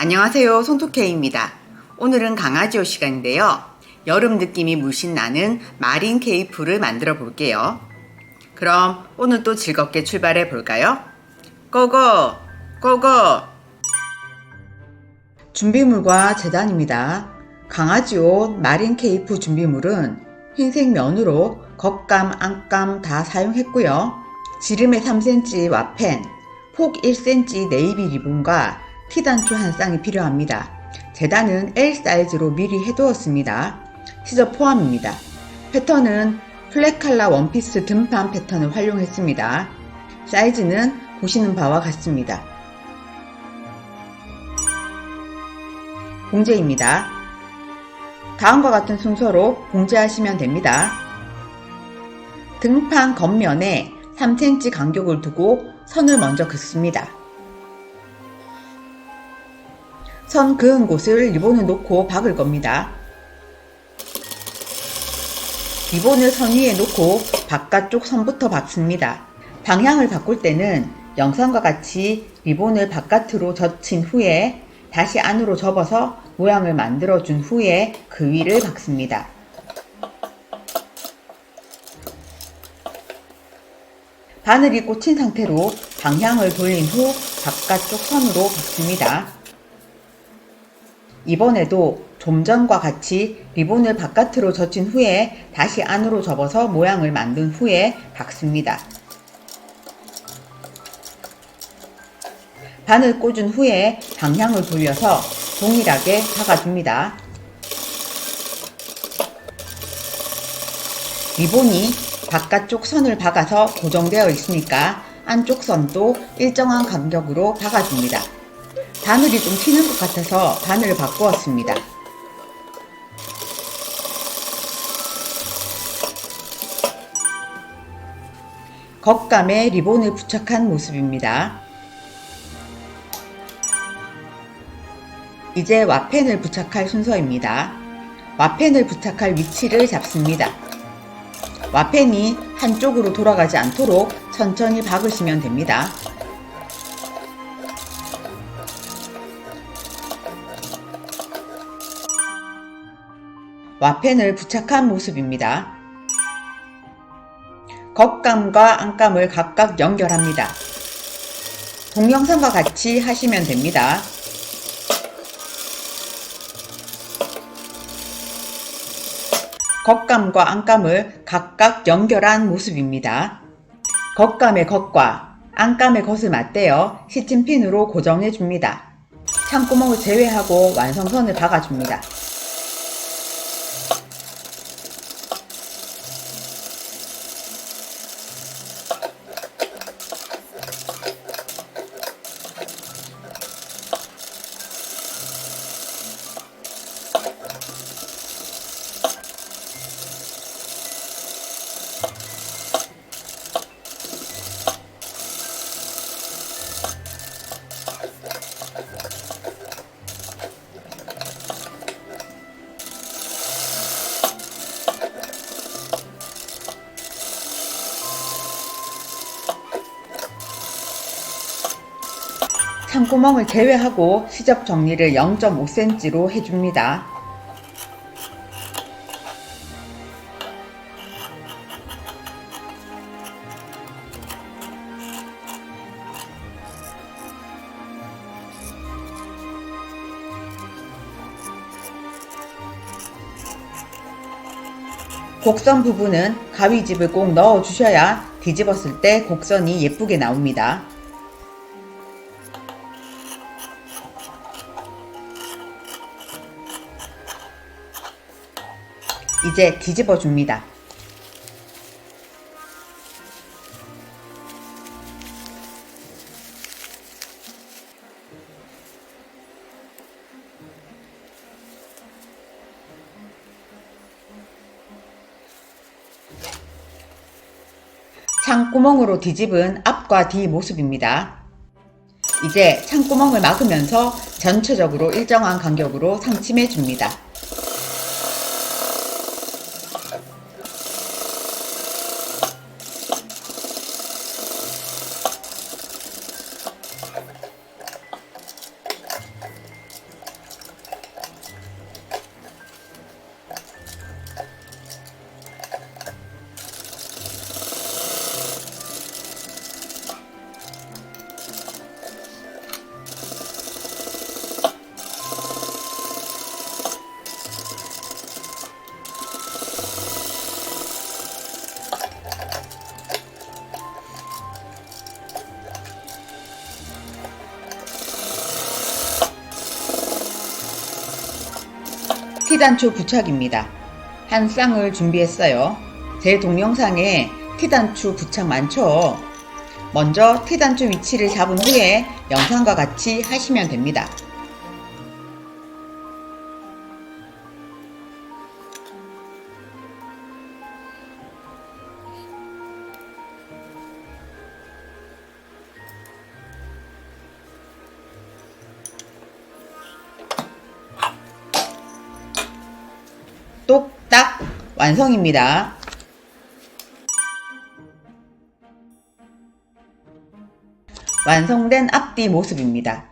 안녕하세요, 손톱케이입니다. 오늘은 강아지 옷 시간인데요. 여름 느낌이 물씬 나는 마린 케이프를 만들어 볼게요. 그럼 오늘 또 즐겁게 출발해 볼까요? 고고! 고고! 준비물과 재단입니다. 강아지 옷 마린 케이프 준비물은 흰색 면으로 겉감, 안감 다 사용했고요. 지름의 3cm 와펜, 폭 1cm 네이비 리본과 티단추 한 쌍이 필요합니다. 재단은 L 사이즈로 미리 해두었습니다. 시접 포함입니다. 패턴은 플랫칼라 원피스 등판 패턴을 활용했습니다. 사이즈는 보시는 바와 같습니다. 봉제입니다. 다음과 같은 순서로 봉제하시면 됩니다. 등판 겉면에 3cm 간격을 두고 선을 먼저 긋습니다. 선 그은 곳을 리본을 놓고 박을 겁니다. 리본을 선 위에 놓고 바깥쪽 선부터 박습니다. 방향을 바꿀 때는 영상과 같이 리본을 바깥으로 젖힌 후에 다시 안으로 접어서 모양을 만들어 준 후에 그 위를 박습니다. 바늘이 꽂힌 상태로 방향을 돌린 후 바깥쪽 선으로 박습니다. 이번에도 좀 전과 같이 리본을 바깥으로 젖힌 후에 다시 안으로 접어서 모양을 만든 후에 박습니다. 바늘 꽂은 후에 방향을 돌려서 동일하게 박아줍니다. 리본이 바깥쪽 선을 박아서 고정되어 있으니까 안쪽 선도 일정한 간격으로 박아줍니다. 바늘이 좀 튀는 것 같아서 바늘을 바꾸었습니다. 겉감에 리본을 부착한 모습입니다. 이제 와펜을 부착할 순서입니다. 와펜을 부착할 위치를 잡습니다. 와펜이 한쪽으로 돌아가지 않도록 천천히 박으시면 됩니다. 와펜을 부착한 모습입니다. 겉감과 안감을 각각 연결합니다. 동영상과 같이 하시면 됩니다. 겉감과 안감을 각각 연결한 모습입니다. 겉감의 겉과 안감의 겉을 맞대어 시침핀으로 고정해 줍니다. 창구멍을 제외하고 완성선을 박아줍니다. 창구멍을 제외하고 시접 정리를 0.5cm로 해줍니다. 곡선 부분은 가위집을 꼭 넣어 주셔야 뒤집었을 때 곡선이 예쁘게 나옵니다. 이제 뒤집어 줍니다. 창구멍으로 뒤집은 앞과 뒤 모습입니다. 이제 창구멍을 막으면서 전체적으로 일정한 간격으로 상침해 줍니다. 티단추 부착입니다. 한 쌍을 준비했어요. 제 동영상에 티단추 부착 많죠? 먼저 티단추 위치를 잡은 후에 영상과 같이 하시면 됩니다. 똑딱 완성입니다. 완성된 앞뒤 모습입니다.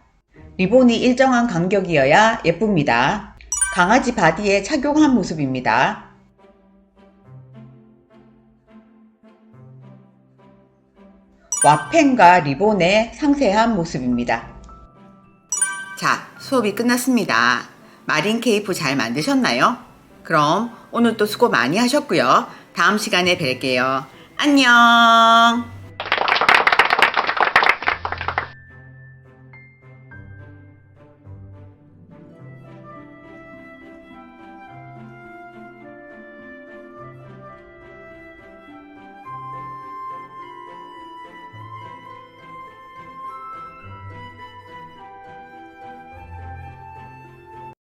리본이 일정한 간격이어야 예쁩니다. 강아지 바디에 착용한 모습입니다. 와펜과 리본의 상세한 모습입니다. 자, 수업이 끝났습니다. 마린 케이프 잘 만드셨나요? 그럼 오늘도 수고 많이 하셨고요. 다음 시간에 뵐게요. 안녕!